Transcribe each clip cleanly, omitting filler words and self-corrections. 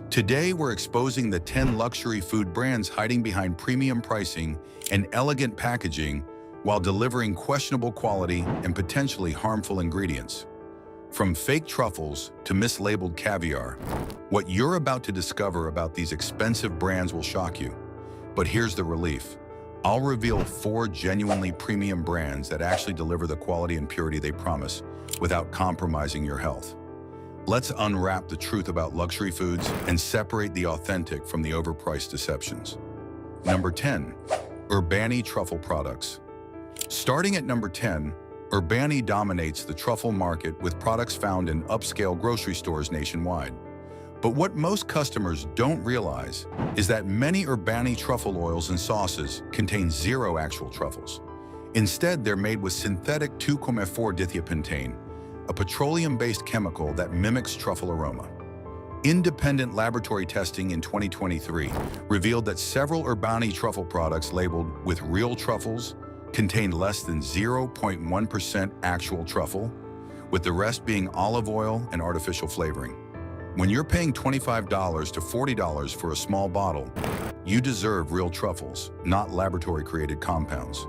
Today, we're exposing the 10 luxury food brands hiding behind premium pricing and elegant packaging while delivering questionable quality and potentially harmful ingredients. From fake truffles to mislabeled caviar, what you're about to discover about these expensive brands will shock you. But here's the relief. I'll reveal 4 genuinely premium brands that actually deliver the quality and purity they promise without compromising your health. Let's unwrap the truth about luxury foods and separate the authentic from the overpriced deceptions. Number 10. Urbani Truffle Products. Starting at number 10, Urbani dominates the truffle market with products found in upscale grocery stores nationwide. But what most customers don't realize is that many Urbani truffle oils and sauces contain zero actual truffles. Instead, they're made with synthetic 2,4-dithepentane, a petroleum-based chemical that mimics truffle aroma. Independent laboratory testing in 2023 revealed that several Urbani truffle products labeled with real truffles contained less than 0.1% actual truffle, with the rest being olive oil and artificial flavoring. When you're paying $25 to $40 for a small bottle, you deserve real truffles, not laboratory-created compounds.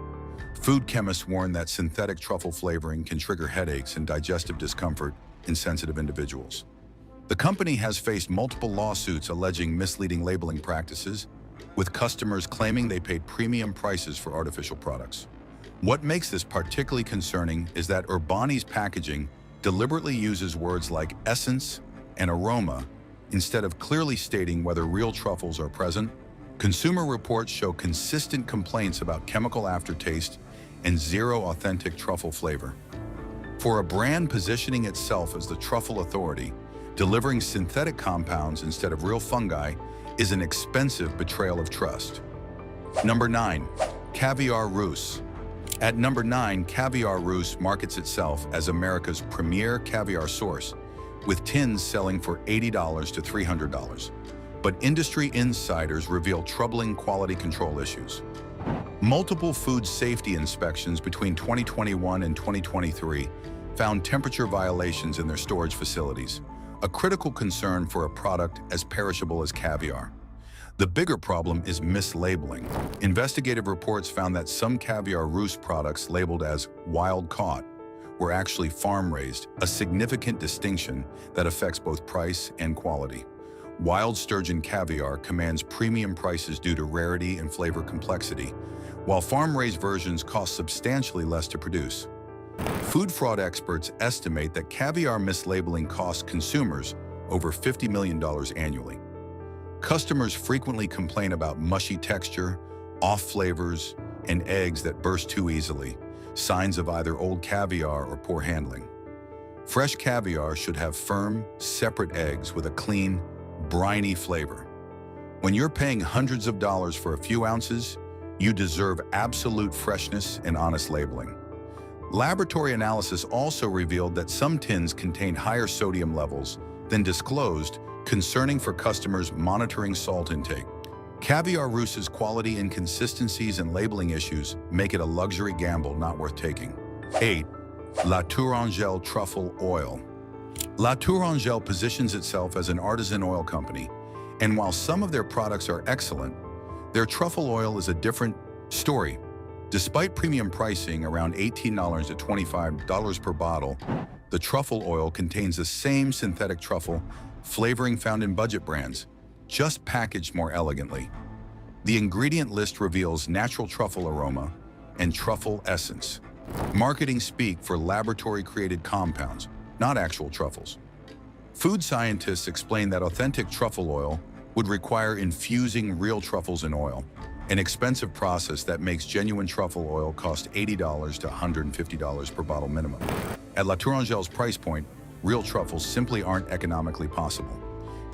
Food chemists warn that synthetic truffle flavoring can trigger headaches and digestive discomfort in sensitive individuals. The company has faced multiple lawsuits alleging misleading labeling practices, with customers claiming they paid premium prices for artificial products. What makes this particularly concerning is that Urbani's packaging deliberately uses words like essence and aroma instead of clearly stating whether real truffles are present. Consumer reports show consistent complaints about chemical aftertaste and zero authentic truffle flavor. For a brand positioning itself as the truffle authority, delivering synthetic compounds instead of real fungi is an expensive betrayal of trust. Number 9. Caviar Russe. At number 9, Caviar Russe markets itself as America's premier caviar source, with tins selling for $80 to $300. But industry insiders reveal troubling quality control issues. Multiple food safety inspections between 2021 and 2023 found temperature violations in their storage facilities, a critical concern for a product as perishable as caviar. The bigger problem is mislabeling. Investigative reports found that some Caviar Russe products labeled as wild-caught were actually farm-raised, a significant distinction that affects both price and quality. Wild sturgeon caviar commands premium prices due to rarity and flavor complexity, while farm-raised versions cost substantially less to produce. Food fraud experts estimate that caviar mislabeling costs consumers over $50 million annually. Customers frequently complain about mushy texture, off flavors, and eggs that burst too easily, signs of either old caviar or poor handling. Fresh caviar should have firm, separate eggs with a clean, briny flavor. When you're paying hundreds of dollars for a few ounces, you deserve absolute freshness and honest labeling. Laboratory analysis also revealed that some tins contained higher sodium levels than disclosed, concerning for customers monitoring salt intake. Caviar Russe's quality inconsistencies and labeling issues make it a luxury gamble not worth taking. 8. La Tourangelle Truffle Oil. La Tourangelle positions itself as an artisan oil company, and while some of their products are excellent, their truffle oil is a different story. Despite premium pricing around $18 to $25 per bottle, the truffle oil contains the same synthetic truffle flavoring found in budget brands, just packaged more elegantly. The ingredient list reveals natural truffle aroma and truffle essence. Marketing speak for laboratory-created compounds, not actual truffles. Food scientists explain that authentic truffle oil would require infusing real truffles in oil, an expensive process that makes genuine truffle oil cost $80 to $150 per bottle minimum. At La Tourangelle's price point, real truffles simply aren't economically possible.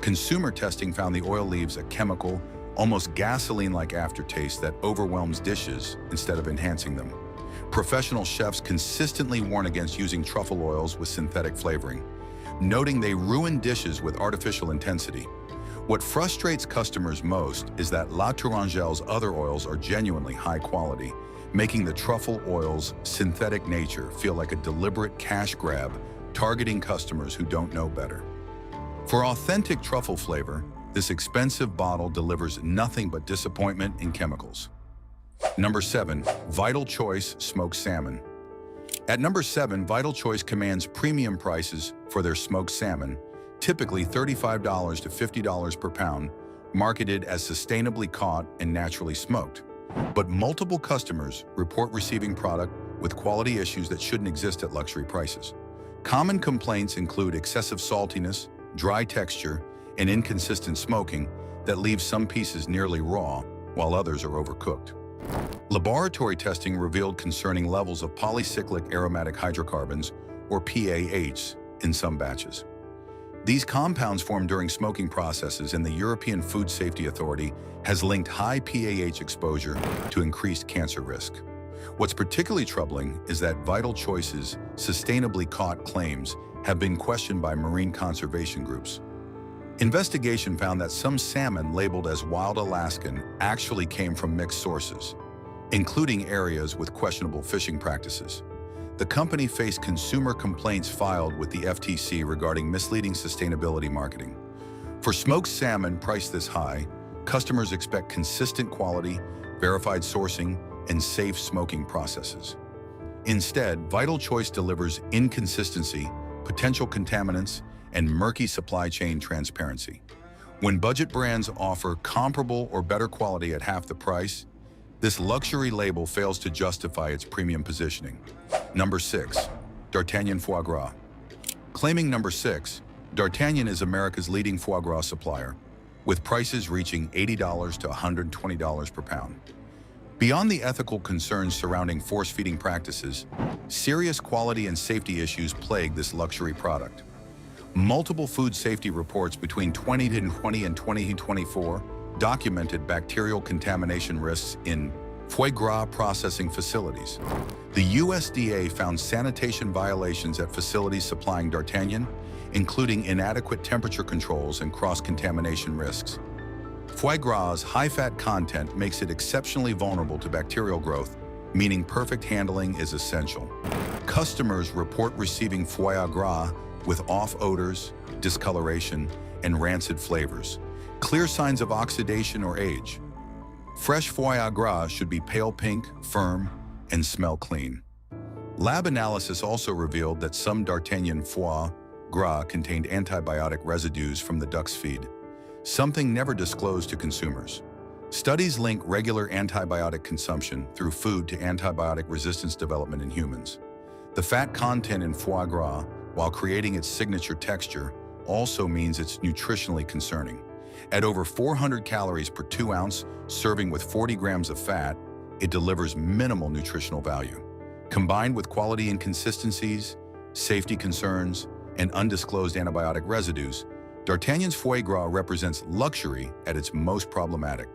Consumer testing found the oil leaves a chemical, almost gasoline-like aftertaste that overwhelms dishes instead of enhancing them. Professional chefs consistently warn against using truffle oils with synthetic flavoring, noting they ruin dishes with artificial intensity. What frustrates customers most is that La Tourangelle's other oils are genuinely high quality, making the truffle oil's synthetic nature feel like a deliberate cash grab targeting customers who don't know better. For authentic truffle flavor, This expensive bottle delivers nothing but disappointment and chemicals. Number 7. Vital Choice Smoked Salmon. At number 7, Vital Choice commands premium prices for their smoked salmon, typically $35 to $50 per pound, marketed as sustainably caught and naturally smoked. But multiple customers report receiving product with quality issues that shouldn't exist at luxury prices. Common complaints include excessive saltiness, dry texture, and inconsistent smoking that leaves some pieces nearly raw while others are overcooked. Laboratory testing revealed concerning levels of polycyclic aromatic hydrocarbons, or PAHs, in some batches. These compounds formed during smoking processes, and the European Food Safety Authority has linked high PAH exposure to increased cancer risk. What's particularly troubling is that Vital Choice's sustainably caught claims have been questioned by marine conservation groups. Investigation found that some salmon labeled as wild Alaskan actually came from mixed sources, including areas with questionable fishing practices. The company faced consumer complaints filed with the FTC regarding misleading sustainability marketing. For smoked salmon priced this high, customers expect consistent quality, verified sourcing, and safe smoking processes. Instead, Vital Choice delivers inconsistency, potential contaminants, and murky supply chain transparency. When budget brands offer comparable or better quality at half the price, this luxury label fails to justify its premium positioning. Number 6. D'Artagnan Foie Gras. Claiming number 6, D'Artagnan is America's leading foie gras supplier, with prices reaching $80 to $120 per pound. Beyond the ethical concerns surrounding force-feeding practices, serious quality and safety issues plague this luxury product. Multiple food safety reports between 2020 and 2024 documented bacterial contamination risks in foie gras processing facilities. The USDA found sanitation violations at facilities supplying D'Artagnan, including inadequate temperature controls and cross-contamination risks. Foie gras' high-fat content makes it exceptionally vulnerable to bacterial growth, meaning perfect handling is essential. Customers report receiving foie gras with off odors, discoloration, and rancid flavors, clear signs of oxidation or age. Fresh foie gras should be pale pink, firm, and smell clean. Lab analysis also revealed that some D'Artagnan foie gras contained antibiotic residues from the duck's feed, something never disclosed to consumers. Studies link regular antibiotic consumption through food to antibiotic resistance development in humans. The fat content in foie gras, while creating its signature texture, also means it's nutritionally concerning. At over 400 calories per 2-ounce serving with 40 grams of fat, it delivers minimal nutritional value. Combined with quality inconsistencies, safety concerns, and undisclosed antibiotic residues, D'Artagnan's foie gras represents luxury at its most problematic.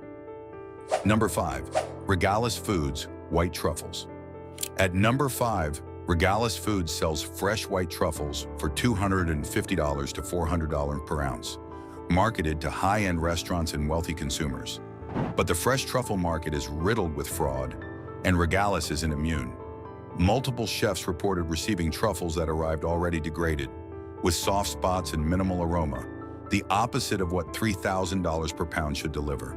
Number 5. Regalis Foods White Truffles. At number 5, Regalis Foods sells fresh white truffles for $250 to $400 per ounce, marketed to high-end restaurants and wealthy consumers. But the fresh truffle market is riddled with fraud, and Regalis isn't immune. Multiple chefs reported receiving truffles that arrived already degraded, with soft spots and minimal aroma, the opposite of what $3,000 per pound should deliver.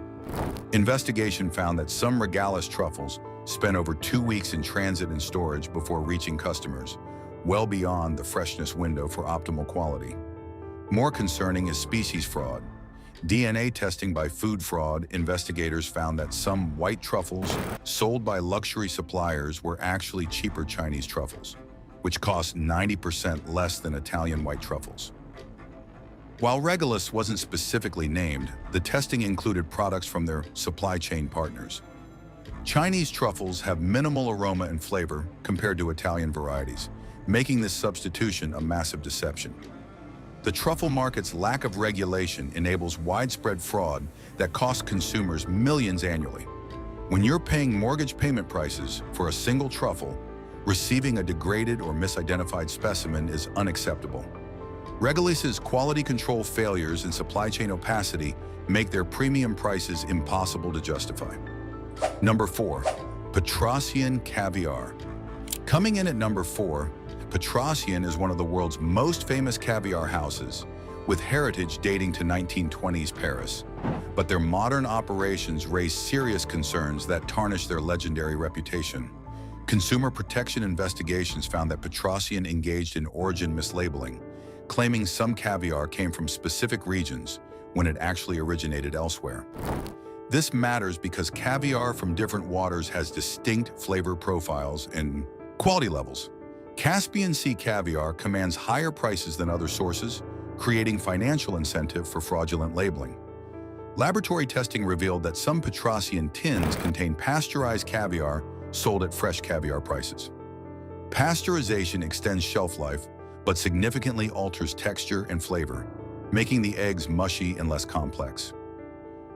Investigation found that some Regalis truffles spent over 2 weeks in transit and storage before reaching customers, well beyond the freshness window for optimal quality. More concerning is species fraud. DNA testing by food fraud investigators found that some white truffles sold by luxury suppliers were actually cheaper Chinese truffles, which cost 90% less than Italian white truffles. While Regalis wasn't specifically named, the testing included products from their supply chain partners. Chinese truffles have minimal aroma and flavor compared to Italian varieties, making this substitution a massive deception. The truffle market's lack of regulation enables widespread fraud that costs consumers millions annually. When you're paying mortgage payment prices for a single truffle, receiving a degraded or misidentified specimen is unacceptable. Regalis's quality control failures and supply chain opacity make their premium prices impossible to justify. Number 4. Petrosian Caviar. Coming in at number 4, Petrosian is one of the world's most famous caviar houses, with heritage dating to 1920s Paris. But their modern operations raise serious concerns that tarnish their legendary reputation. Consumer protection investigations found that Petrosian engaged in origin mislabeling, claiming some caviar came from specific regions when it actually originated elsewhere. This matters because caviar from different waters has distinct flavor profiles and quality levels. Caspian Sea caviar commands higher prices than other sources, creating financial incentive for fraudulent labeling. Laboratory testing revealed that some Petrosian tins contain pasteurized caviar sold at fresh caviar prices. Pasteurization extends shelf life, but significantly alters texture and flavor, making the eggs mushy and less complex.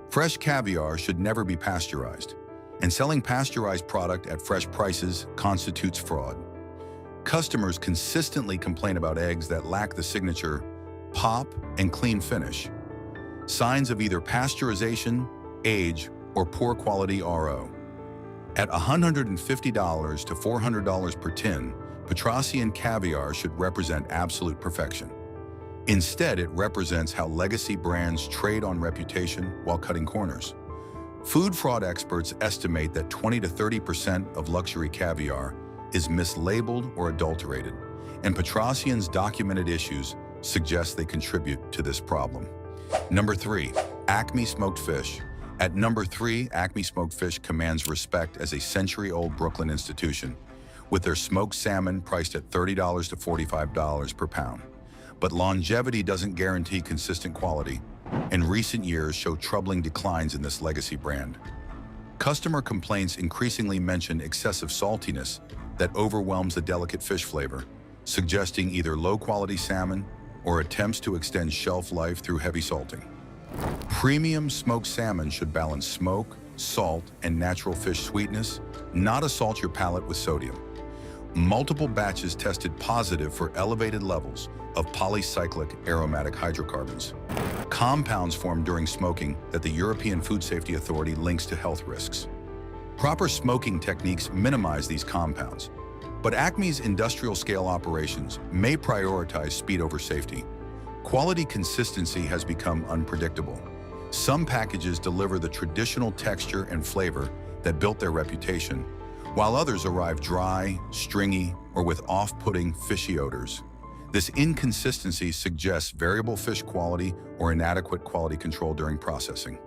Fresh caviar should never be pasteurized, and selling pasteurized product at fresh prices constitutes fraud. Customers consistently complain about eggs that lack the signature pop and clean finish, signs of either pasteurization, age, or poor quality RO. At $150 to $400 per tin, Petrosian caviar should represent absolute perfection. Instead, it represents how legacy brands trade on reputation while cutting corners. Food fraud experts estimate that 20 to 30% of luxury caviar is mislabeled or adulterated, and Petrosian's documented issues suggest they contribute to this problem. Number 3. Acme Smoked Fish. At number 3, Acme Smoked Fish commands respect as a century-old Brooklyn institution, with their smoked salmon priced at $30 to $45 per pound. But longevity doesn't guarantee consistent quality, and recent years show troubling declines in this legacy brand. Customer complaints increasingly mention excessive saltiness that overwhelms the delicate fish flavor, suggesting either low-quality salmon or attempts to extend shelf life through heavy salting. Premium smoked salmon should balance smoke, salt, and natural fish sweetness, not assault your palate with sodium. Multiple batches tested positive for elevated levels of polycyclic aromatic hydrocarbons, compounds formed during smoking that the European Food Safety Authority links to health risks. Proper smoking techniques minimize these compounds, but Acme's industrial-scale operations may prioritize speed over safety. Quality consistency has become unpredictable. Some packages deliver the traditional texture and flavor that built their reputation, while others arrive dry, stringy, or with off-putting fishy odors. This inconsistency suggests variable fish quality or inadequate quality control during processing.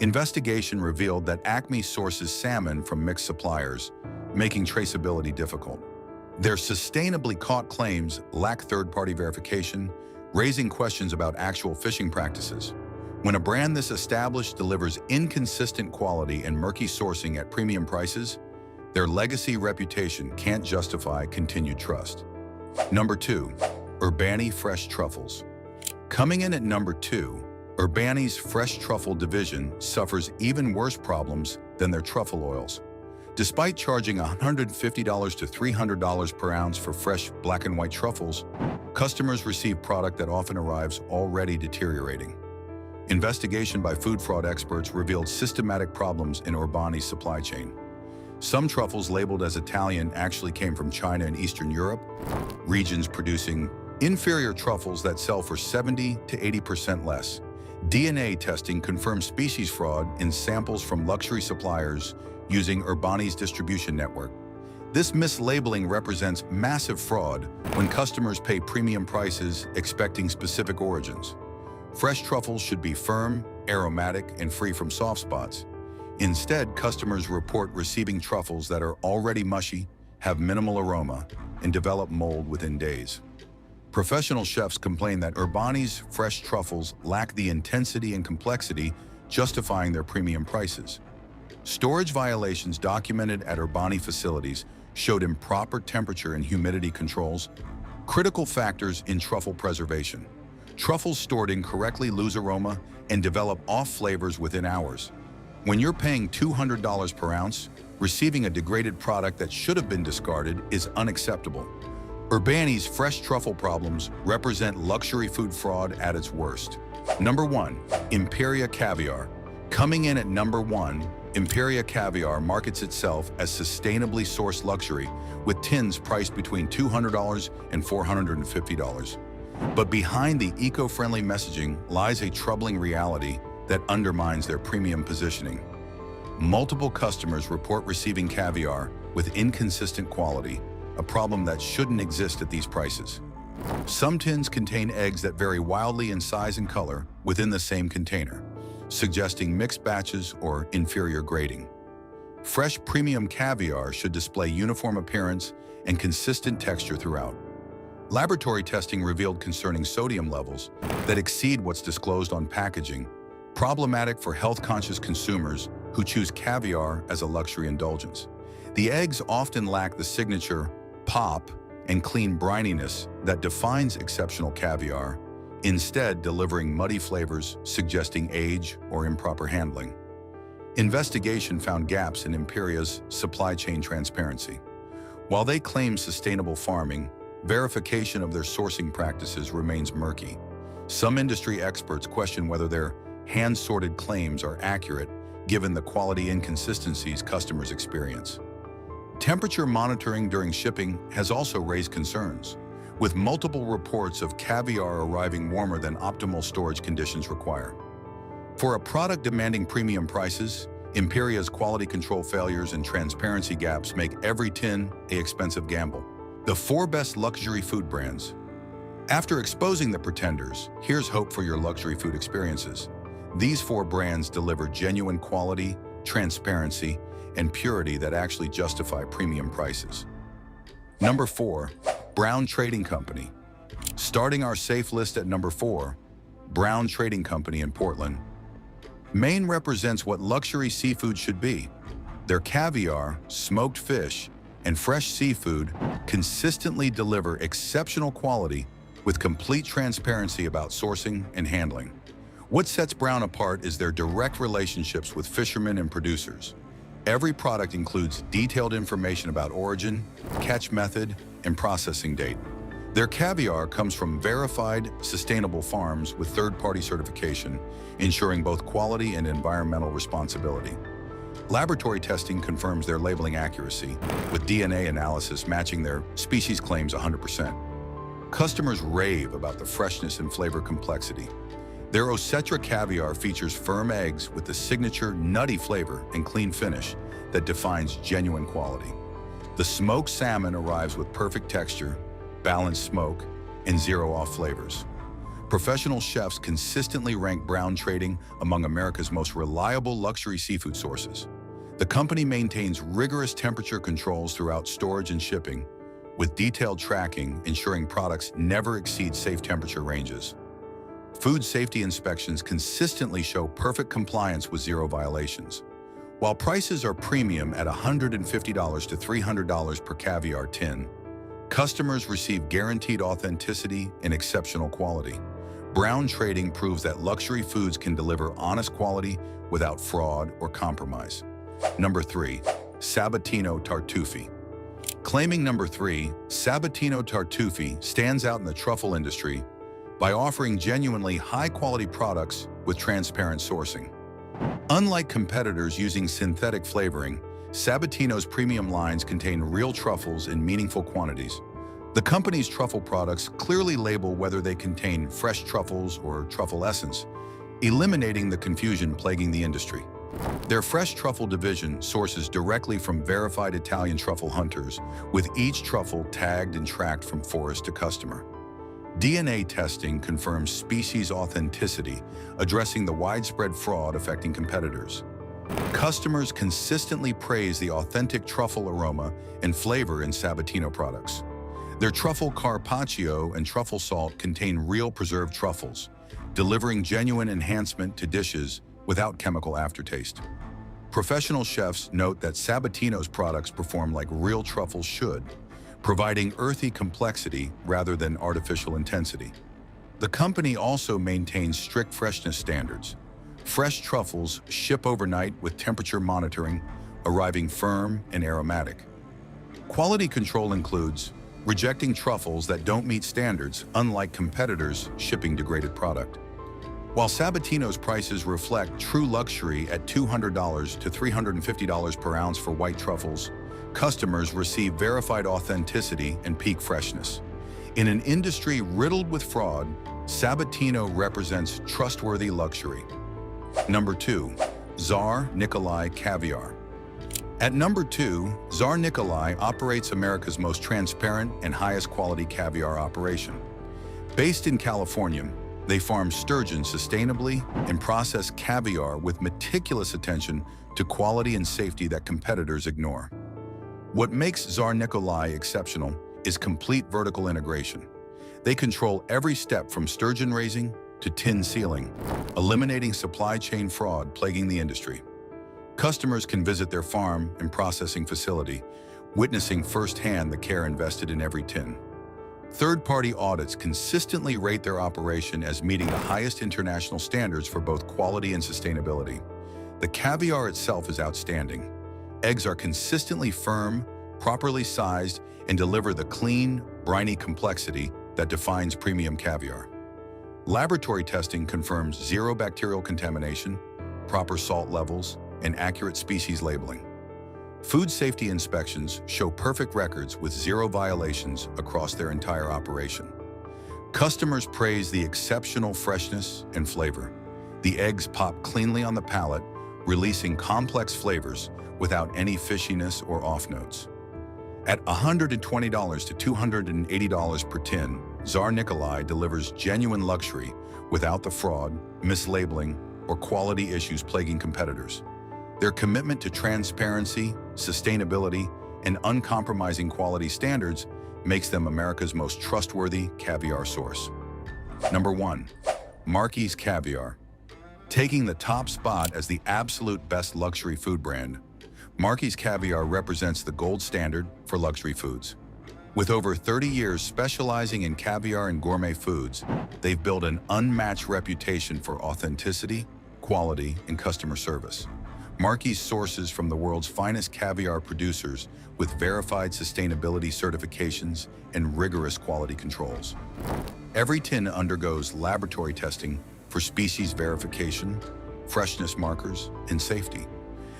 Investigation revealed that Acme sources salmon from mixed suppliers, making traceability difficult. Their sustainably caught claims lack third-party verification, raising questions about actual fishing practices. When a brand this established delivers inconsistent quality and murky sourcing at premium prices, their legacy reputation can't justify continued trust. Number 2. Urbani Fresh Truffles. Coming in at number 2, Urbani's Fresh Truffle division suffers even worse problems than their truffle oils. Despite charging $150 to $300 per ounce for fresh black and white truffles, customers receive product that often arrives already deteriorating. Investigation by food fraud experts revealed systematic problems in Urbani's supply chain. Some truffles labeled as Italian actually came from China and Eastern Europe, regions producing inferior truffles that sell for 70 to 80% less. DNA testing confirmed species fraud in samples from luxury suppliers using Urbani's distribution network. This mislabeling represents massive fraud when customers pay premium prices expecting specific origins. Fresh truffles should be firm, aromatic, and free from soft spots. Instead, customers report receiving truffles that are already mushy, have minimal aroma, and develop mold within days. Professional chefs complain that Urbani's fresh truffles lack the intensity and complexity justifying their premium prices. Storage violations documented at Urbani facilities showed improper temperature and humidity controls, critical factors in truffle preservation. Truffles stored incorrectly lose aroma and develop off flavors within hours. When you're paying $200 per ounce, receiving a degraded product that should have been discarded is unacceptable. Urbani's fresh truffle problems represent luxury food fraud at its worst. Number 1. Imperia Caviar. Coming in at number 1, Imperia Caviar markets itself as sustainably sourced luxury, with tins priced between $200 and $450. But behind the eco-friendly messaging lies a troubling reality that undermines their premium positioning. Multiple customers report receiving caviar with inconsistent quality, a problem that shouldn't exist at these prices. Some tins contain eggs that vary wildly in size and color within the same container, suggesting mixed batches or inferior grading. Fresh premium caviar should display uniform appearance and consistent texture throughout. Laboratory testing revealed concerning sodium levels that exceed what's disclosed on packaging, problematic for health-conscious consumers who choose caviar as a luxury indulgence. The eggs often lack the signature pop and clean brininess that defines exceptional caviar, instead delivering muddy flavors suggesting age or improper handling. Investigation found gaps in Imperia's supply chain transparency. While they claim sustainable farming, verification of their sourcing practices remains murky. Some industry experts question whether their hand-sorted claims are accurate given the quality inconsistencies customers experience. Temperature monitoring during shipping has also raised concerns, with multiple reports of caviar arriving warmer than optimal storage conditions require. For a product demanding premium prices, Imperia's quality control failures and transparency gaps make every tin an expensive gamble. The 4 best luxury food brands. After exposing the pretenders, here's hope for your luxury food experiences. These 4 brands deliver genuine quality, transparency, and purity that actually justify premium prices. Number 4, Brown Trading Company. Starting our safe list at number 4, Brown Trading Company in Portland, Maine represents what luxury seafood should be. Their caviar, smoked fish, and fresh seafood consistently deliver exceptional quality with complete transparency about sourcing and handling. What sets Brown apart is their direct relationships with fishermen and producers. Every product includes detailed information about origin, catch method, and processing date. Their caviar comes from verified, sustainable farms with third-party certification, ensuring both quality and environmental responsibility. Laboratory testing confirms their labeling accuracy, with DNA analysis matching their species claims 100%. Customers rave about the freshness and flavor complexity. Their Osetra caviar features firm eggs with the signature nutty flavor and clean finish that defines genuine quality. The smoked salmon arrives with perfect texture, balanced smoke, and zero-off flavors. Professional chefs consistently rank Brown Trading among America's most reliable luxury seafood sources. The company maintains rigorous temperature controls throughout storage and shipping, with detailed tracking ensuring products never exceed safe temperature ranges. Food safety inspections consistently show perfect compliance with 0 violations. While prices are premium at $150 to $300 per caviar tin, customers receive guaranteed authenticity and exceptional quality. Brown Trading proves that luxury foods can deliver honest quality without fraud or compromise. Number 3, Sabatino Tartufi. Claiming number 3, Sabatino Tartufi stands out in the truffle industry by offering genuinely high-quality products with transparent sourcing. Unlike competitors using synthetic flavoring, Sabatino's premium lines contain real truffles in meaningful quantities. The company's truffle products clearly label whether they contain fresh truffles or truffle essence, eliminating the confusion plaguing the industry. Their fresh truffle division sources directly from verified Italian truffle hunters, with each truffle tagged and tracked from forest to customer. DNA testing confirms species authenticity, addressing the widespread fraud affecting competitors. Customers consistently praise the authentic truffle aroma and flavor in Sabatino products. Their truffle carpaccio and truffle salt contain real preserved truffles, delivering genuine enhancement to dishes without chemical aftertaste. Professional chefs note that Sabatino's products perform like real truffles should, providing earthy complexity rather than artificial intensity. The company also maintains strict freshness standards. Fresh truffles ship overnight with temperature monitoring, arriving firm and aromatic. Quality control includes rejecting truffles that don't meet standards, unlike competitors shipping degraded product. While Sabatino's prices reflect true luxury at $200 to $350 per ounce for white truffles, customers receive verified authenticity and peak freshness. In an industry riddled with fraud, Sabatino represents trustworthy luxury. Number 2. Tsar Nikolai Caviar. At number 2, Tsar Nikolai operates America's most transparent and highest quality caviar operation. Based in California, they farm sturgeon sustainably and process caviar with meticulous attention to quality and safety that competitors ignore. What makes Tsar Nikolai exceptional is complete vertical integration. They control every step from sturgeon raising to tin sealing, eliminating supply chain fraud plaguing the industry. Customers can visit their farm and processing facility, witnessing firsthand the care invested in every tin. Third-party audits consistently rate their operation as meeting the highest international standards for both quality and sustainability. The caviar itself is outstanding. Eggs are consistently firm, properly sized, and deliver the clean, briny complexity that defines premium caviar. Laboratory testing confirms zero bacterial contamination, proper salt levels, and accurate species labeling. Food safety inspections show perfect records with zero violations across their entire operation. Customers praise the exceptional freshness and flavor. The eggs pop cleanly on the palate, releasing complex flavors without any fishiness or off notes. At $120 to $280 per tin, Tsar Nikolai delivers genuine luxury without the fraud, mislabeling, or quality issues plaguing competitors. Their commitment to transparency, sustainability, and uncompromising quality standards makes them America's most trustworthy caviar source. Number 1. Marquis Caviar. Taking the top spot as the absolute best luxury food brand, Marquis Caviar represents the gold standard for luxury foods. With over 30 years specializing in caviar and gourmet foods, they've built an unmatched reputation for authenticity, quality, and customer service. Marquis sources from the world's finest caviar producers with verified sustainability certifications and rigorous quality controls. Every tin undergoes laboratory testing for species verification, freshness markers, and safety.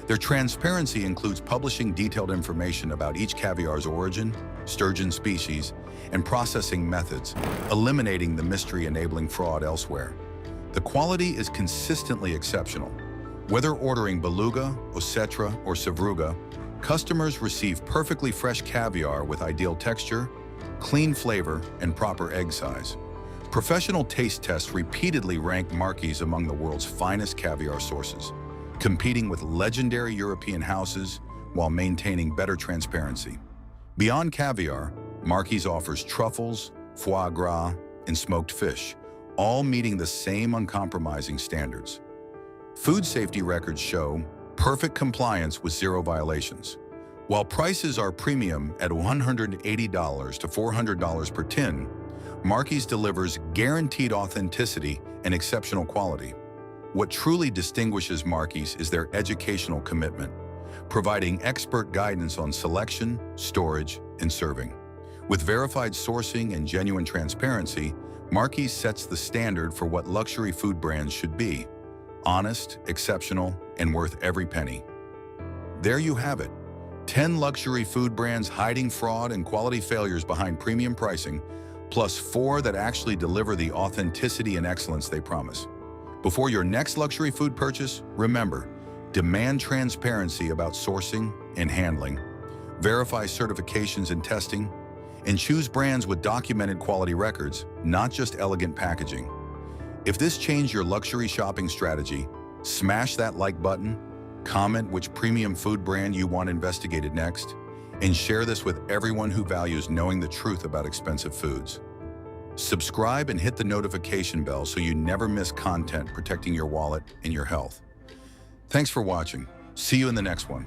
Their transparency includes publishing detailed information about each caviar's origin, sturgeon species, and processing methods, eliminating the mystery enabling fraud elsewhere. The quality is consistently exceptional. Whether ordering beluga, ossetra, or sevruga, customers receive perfectly fresh caviar with ideal texture, clean flavor, and proper egg size. Professional taste tests repeatedly rank Marquis among the world's finest caviar sources, competing with legendary European houses while maintaining better transparency. Beyond caviar, Marquis offers truffles, foie gras, and smoked fish, all meeting the same uncompromising standards. Food safety records show perfect compliance with zero violations. While prices are premium at $180 to $400 per tin, Marquis delivers guaranteed authenticity and exceptional quality. What truly distinguishes Marquis is their educational commitment, providing expert guidance on selection, storage, and serving. With verified sourcing and genuine transparency, Marquis sets the standard for what luxury food brands should be: honest, exceptional, and worth every penny. There you have it. 10 luxury food brands hiding fraud and quality failures behind premium pricing, plus 4 that actually deliver the authenticity and excellence they promise. Before your next luxury food purchase, remember, demand transparency about sourcing and handling, verify certifications and testing, and choose brands with documented quality records, not just elegant packaging. If this changed your luxury shopping strategy, smash that like button, comment which premium food brand you want investigated next, and share this with everyone who values knowing the truth about expensive foods. Subscribe and hit the notification bell so you never miss content protecting your wallet and your health. Thanks for watching. See you in the next one.